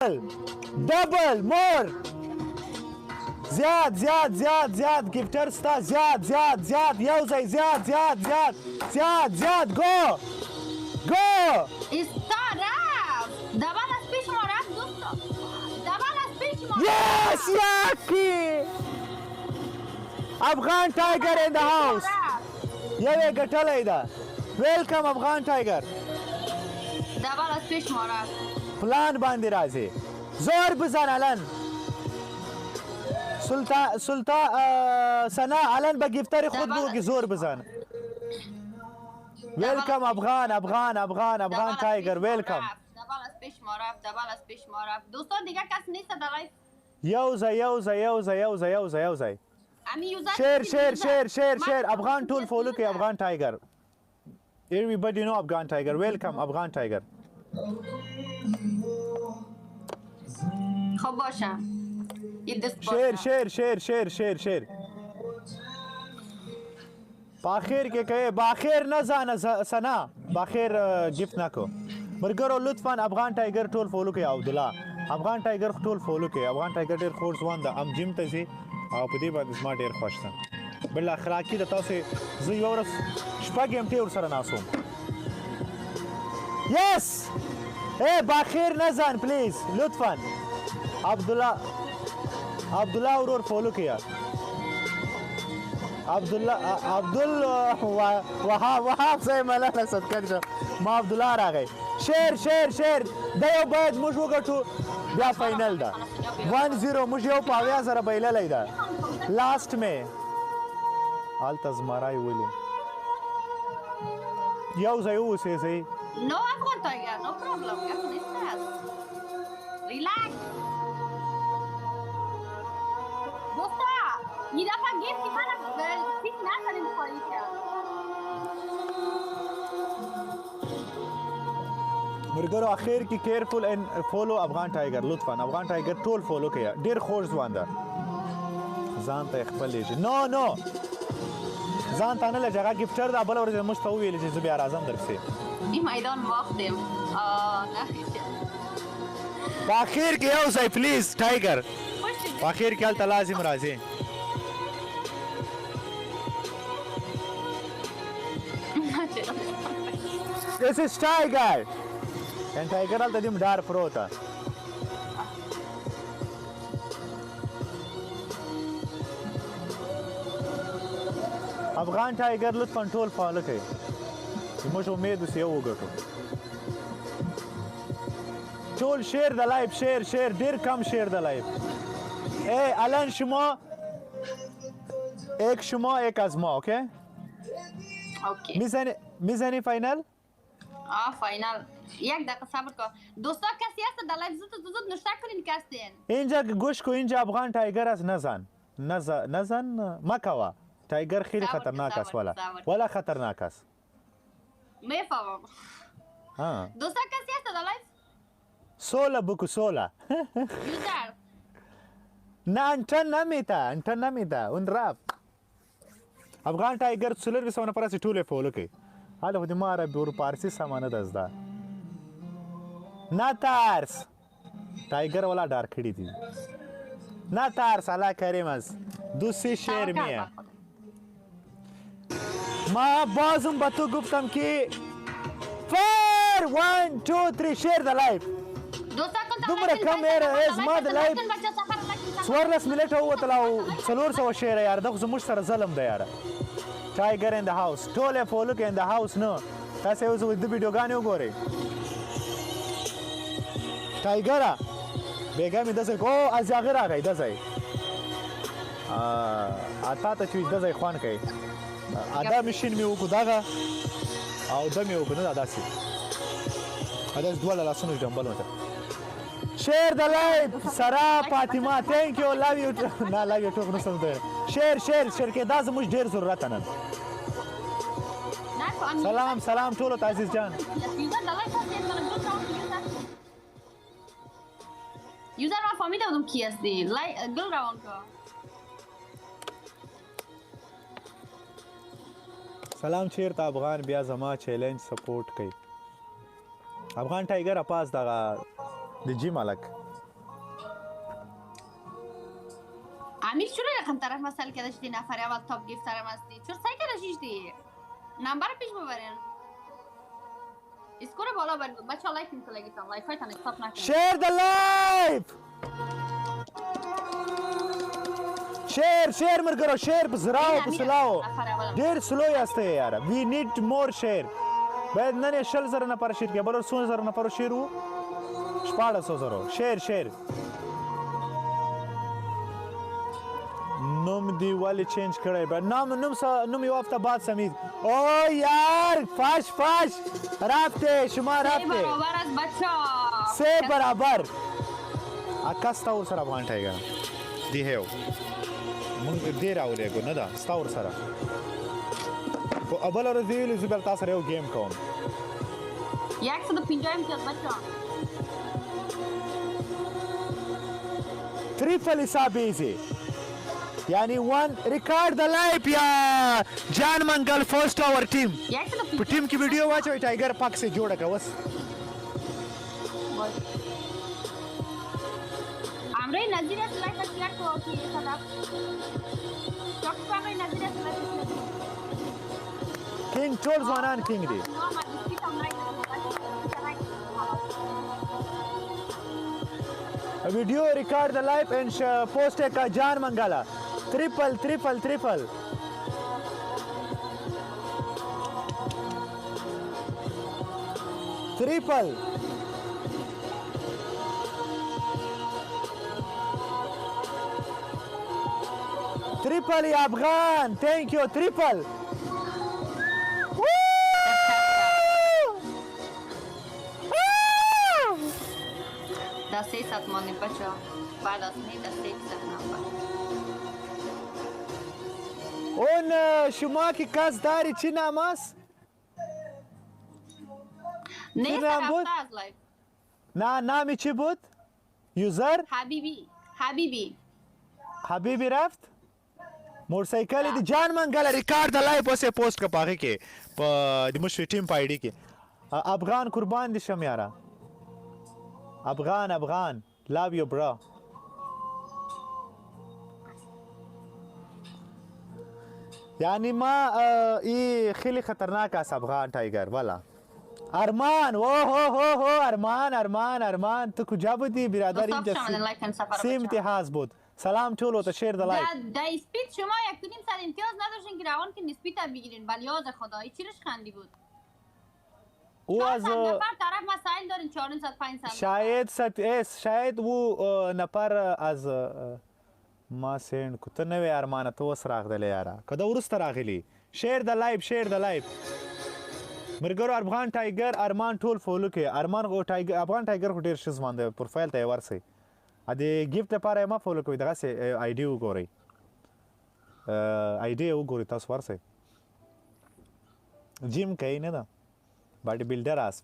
ډبل مور زیات زیات زیات زیات ګفټر ستا زیات زیات زیات یو ځای زیات زیات زیات زیات زیات گو گو استارaf دبل از پیش ما رفت دوستا دبل از پیش ما یس یاکی افغان ټایګر ان د هاوس یوې ګټلی ده ویلکم افغان ټایګر دبل از پیش ما رفت پلان باندې راځي زور بزن الان سلطان سنا الان به گفتر خود بگو که زور بزن ویلکم افغان افغان افغان افغان تایگر ویلکم دبل از پیش ما رفت دبل از پیش ما رفت دوستان دیگه کس نیست در لایف یوزای یوزای یوزای یوزای یوزای یوزای شیر شیر شیر شیر شیر افغان ټول فولو کوي افغان ټایګر everybody know افغان ټایګر ویلکم افغان ټایګر خب باشه شیر شیر شیر شیر شیر شیر باخیر کې کوي باخیر نه ځانه سنا باخیر گفت نکو مرګرو لطفا افغان ټایګر ټول فولو کوي عبد الله افغان ټایګر ټول فولو کوي افغان ټایګر ډیر خور ځوان ده ام جیم ته زی او په دې باندې زما ډیر خوښ ده بل اخلاقی د تاسو زه یو ورځ شپږ غنټې ورسره ناسوم یس اے باخیر نه ځان پلیز لطفا عبد الله ورور فولو کیا وهاب صاحب ملاله صدقه شه ما عبد الله راغی شیر شیر شیر دا یو باید موږ وګټو بیا فاینل ده 1-0 موږ یو په اویا سره بایللی ده لاست می هلته زمری ولي یو ځای اوسئ صحیح No, Afghan Tiger, no problem. ¿Qué estás? Relax. Dosta, mira para game que para ठीक ना करें कोई क्या? مرګرو اخر کې کیرفول ان فولو افغان ټایګر لطفا افغان ټایګر ټول فولو کړئ ډیر خوش ځوان ده ځان ته خپل شي نو ځان ته نه لږه گفټر دا بل ورځ موږ ته ویل چې زه بیا راځم درسه این میدان واختیم نه په اخر کې یو ځای پلیز ټایګر په اخر کې هلته لازم راځي This is Tiger and Tiger هلته دیم ډار پروت ده افغان ټایګر لطفا ټول فالو کوي موږ امید اوس یو وګټو ټول شیر د لایف شیر شیر ډیر کم شیر د لایف ای الان شما ایک شما ایک از ما اوکی اوکی میزنی فاینل فاینل یک دقیقه صبر کن دوستا کسی هست در لایف زود نشته کنین کستین اینجا گوش کو اینجا افغان ټایګر است نزن مکوا ټایګر خیلی خطرناک است ولا خطرناک است میفهمم دوستا کسی هست در لایف سولا بکو سولا یوزر نه انتن نمیده اون رفت افغان ټایګر څلور وسونه پرسه ټوله فولو کوي حالا خو د ما عربي او فارسی سمانه دزده نه ترس ټایګر والا ډار کړی دي نه ترس الله کریم است دوسری شعر میه ما بازم به تو گفتم که فیر 1 2 3 شیر د لایف دومره کم ایره زما د لایف 14 منټه ووتله او 400 شیره یار دغه زموږ سره ظلم دی یاره ټایګر ان د هاوس ټول یې فولو کوي ان د هاوس نه تاسې اوس د ویډیوګانې وګورئ ټایګره بیګا مې داسې او ازاغه راغی دځای اتا ته چې دځای خوان کوي ادا مشین مې وکړو دغه او د مې وکړو نه داسې ادا دوه لاسونه جنبل وته شیر د لایف سرا فاطمه ثانک یو لو یو نه لو یو ټوک نسم ده شیر کې دا زموږ ډیر ضرورت نن سلام ټولو ته عزیز جان یوزر ما فهمیده بودم کی هستی گل روان کن سلام چیرته افغان بیا زما چیلنج سپورټ کوي افغان ټایګر اپاس دغه د جی ملک امیر چرا رقم طرف مسئله که داشتی نفر اول تاپ گیفترم هستی چرا سعی که داشتی نمبر پیش ببرین اسکور بالا برید بچه ها لایک نیست لگیتان لایک های تن استاپ نکنید شیر د لایف شیر مرګرو شیر په زراو په سلاو ډیر سلو یاسته یاره وی نیډ مور شیر باید نن 60,000 نفر شیر کې بل 16,000 نفر شیر وو 14,000 شیر نوم دی والی چینج کړی به نوم یو هفته بعد سمید او یار فاش رفته شما رفته برابر از بچه سه برابر اکا ستا ور سره افغان ټایګر دی هیو مونږ ډېر راولېږو نه ده ستا ور سره خو بله ورځ دې ویلي زه بیا تا سره یو ګیم کوم 150 امتیاز بچه تریپل حساب ایزی یعنی ون ریکارډ د لایف یا جان منګل فرست اور ټیم په ټیم کې ویډیو واچوي ټایګر پاک سے جوړه کا وس امره نظیر است لایک شیر کو کی صدا چوک په نظیر است لایک کینګ ټول ځوانان کینګ دی ویډیو ریکارډ د لایف اینڈ پوسټ کا جان منګالا triple یا افغان thank you triple دا 6 ساعت مانده بچه بعد از این دا 6 ساعت نفر اون شما که کس داری چی نام است؟ نیست رفته از لایف نه نامی چی بود؟ یوزر؟ حبیبی رفت؟ موټرسایکل دی جان منګل ریکارډ د لایف اوسه پوسټ کا پاږي کې په د مشر ټیم پایډي کې افغان قربان دي شم یارا افغان love you bro یعنی ما ای خیلی خطرناک است افغان ټایګر والا ارمان هو ارمان تو کجا بودی برادر اینجا سیم امتیاز بود سلام ټولو ته شیر د لایک دا اسپید شما 1.5 ساعت امتیاز نداشتین که روان که اسپید تا بگیرین ولی یاد خدایی چیرش خندی بود او از نفر طرف مسائل دارین 4 ساعت 5 ساعت شاید او نفر از ما سند کو ته نوې ارمانه ته اوس راغلی یاره که د وروسته راغلی شیر د لایف مرګرو افغان ټایګر ارمان ټول فولو کې افغان ټایګر خو ډېر ښه ځوان دی پروفایل ته یې ورسئ د ګیفټ لپاره یې مه فولو کوئ دغسې آی ډي وګورئ آی ډي یې وګورئ تاسو ورسئ جیم کوي نه ده باډي بیلډر است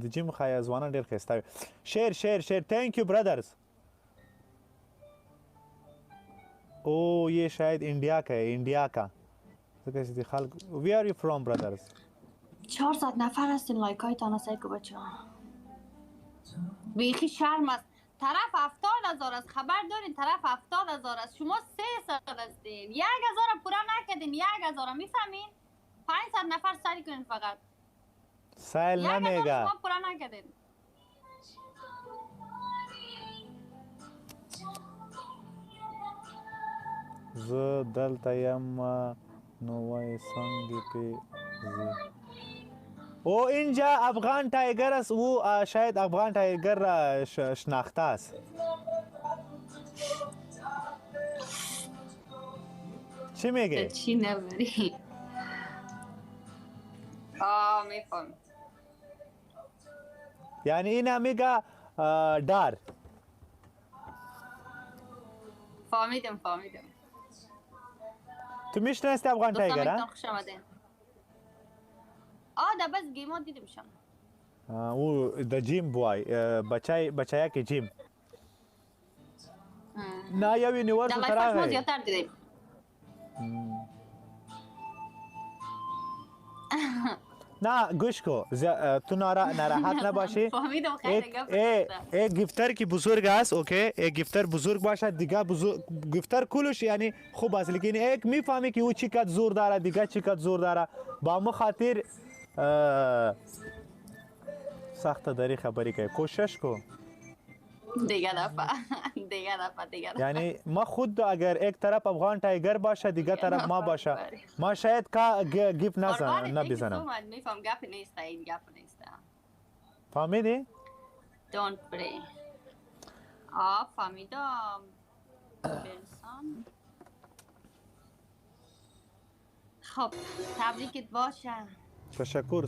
د جیم ښایي ځوانان ډېر ښایسته وي شیر تھینک یو برادرز او یہ شاید انڈیا کا ہے انڈیا کا خلق وی آر یو فرام برادرز 4 ساعت نفر هستین لایک های تانا سایکو بچه بیخی شرم است طرف 70,000 است خبر دارین طرف 70,000 است شما 3 ساعت هستین 1,000 پورا نکردین 1,000 میفهمین 5 ساعت نفر سری کنین فقط سایل نمیگا شما پورا نکردین زه دلته یم نو وای څنګه په او اینجا افغان ٹائگر است او شاید افغان ٹائگر شناخته است چی میگه؟ چی نبری میفهم یعنی این میگه دار فهمیدم تو میشناستی افغان ٹایگر ها؟ خوش آمدین دا بس گیمات دیدم شم او د جیم بوای بچایا کې جیم نه یو یونیورس دا تر لایف هغه زیاتر دیدم نه گوش کو تو ناراحت نباشی. فهمیدم خیلی گپ یک گفتر که بزرگ است اوکی، یک گفتر بزرگ باشه دیگه گفتر کلش یعنی خوب است، لیکن یک میفهمی که او چی قد زور داره دیگه چی قد زور داره. با ما خاطر سخت داری خبری که کوشش کو دیگه دفعه یعنی ما خود اگر یک طرف افغان تایگر باشه دیگه طرف ما باشه ما شاید که گیف نبزنم. میفهم گپ نیست این گپ نیست. فهمیدی؟ Don't pray. فهمیدم. بلسان. خب تبریکت باشه. تشکر.